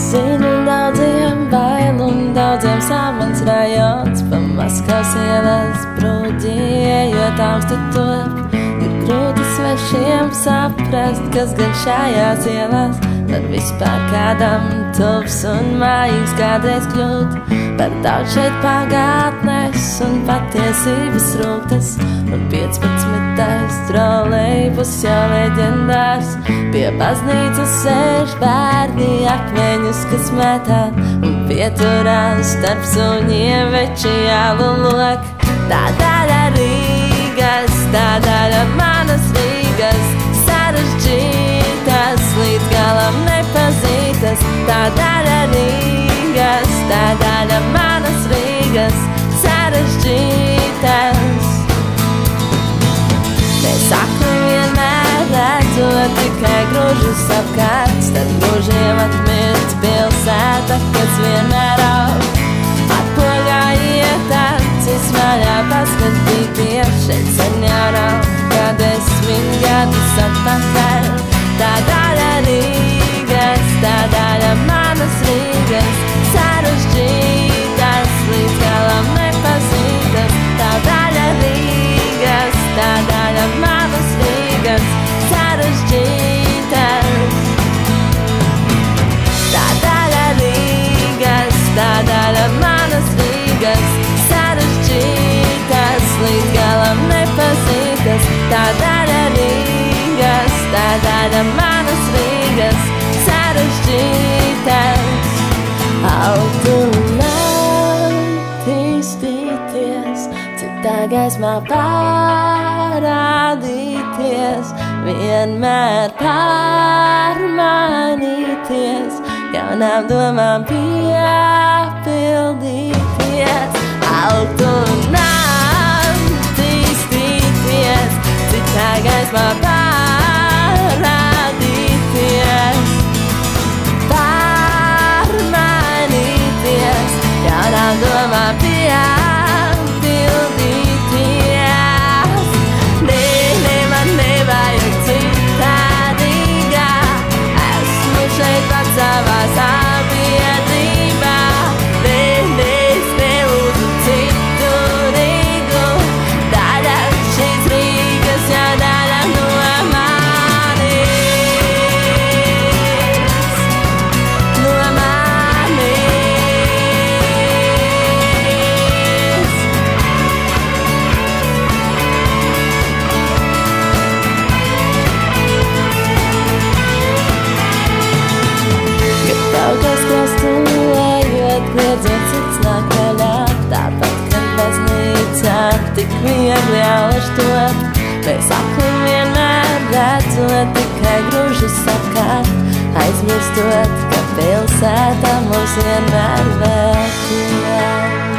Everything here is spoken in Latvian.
Zinu, daudziem bail un daudziem sāmans rajons, pa Maskavas ielas brūģējot augstu top. Ir grūti svešiem saprast, kas gan šajās ielās var vispār kādam tuvs un mājīgs kādreiz kļūt. Par daudz šeit pagātnes un patiesības rūktas, un 15. trolejbus jau leģendārs. Pie baznīcas sēž bērni akmeņus, kas metā, un pieturās starp suņiem veči jālu lok. Tā daļa Rīgas, tā daļa manas Rīgas, sarežģītas, līdz galam nepazītas. Tā daļa Rīgas, tā daļa manas Rīgas, sarežģītas. Mēs sakni vienmēr redzot tikai gružus apkārt, starp gružiem atmirst pilsēta, kas vienmēr aug. Atpogā iet acis vaļā paskatīties, šeit sen jau nav, kad 10 gadus atpakaļ. Tā daļa Rīgas, tā daļa manas Rīgas, sarežģītas, līdz galam nepazītas. Tā daļa Rīgas, tā daļa manas Rīgas, sarežģītas. Tā daļa Rīgas, tā daļa manas Rīgas, sarežģītas, līdz galam nepazītas. Tā daļa Rīgas, tā daļa manas Rīgas, sarežģītas. Augt un attīstīties, citā gaismā parādīties, vienmēr pārmainīties, jaunām domām piepildīties. Augt un attīstīties, citā gaismā parādīties, pārmainīties, jaunām domām piepildīties. Nē, man nevajag citā Rīgā, esmu šeit pats savā sabiedrībā. Nē, es nelūdzu citu Rīgu, daļa šīs Rīgas jau daļa no manis, no manis. Kad tautas krastu ejot, kliedzot cits nāk vaļā, tāpat, kad baznīcā tik viegli jālaiž top. Mēs akli vienmēr redzot tikai gružus apkārt, aizmirstot, ka pilsētā mūs vienmēr vēl tuv.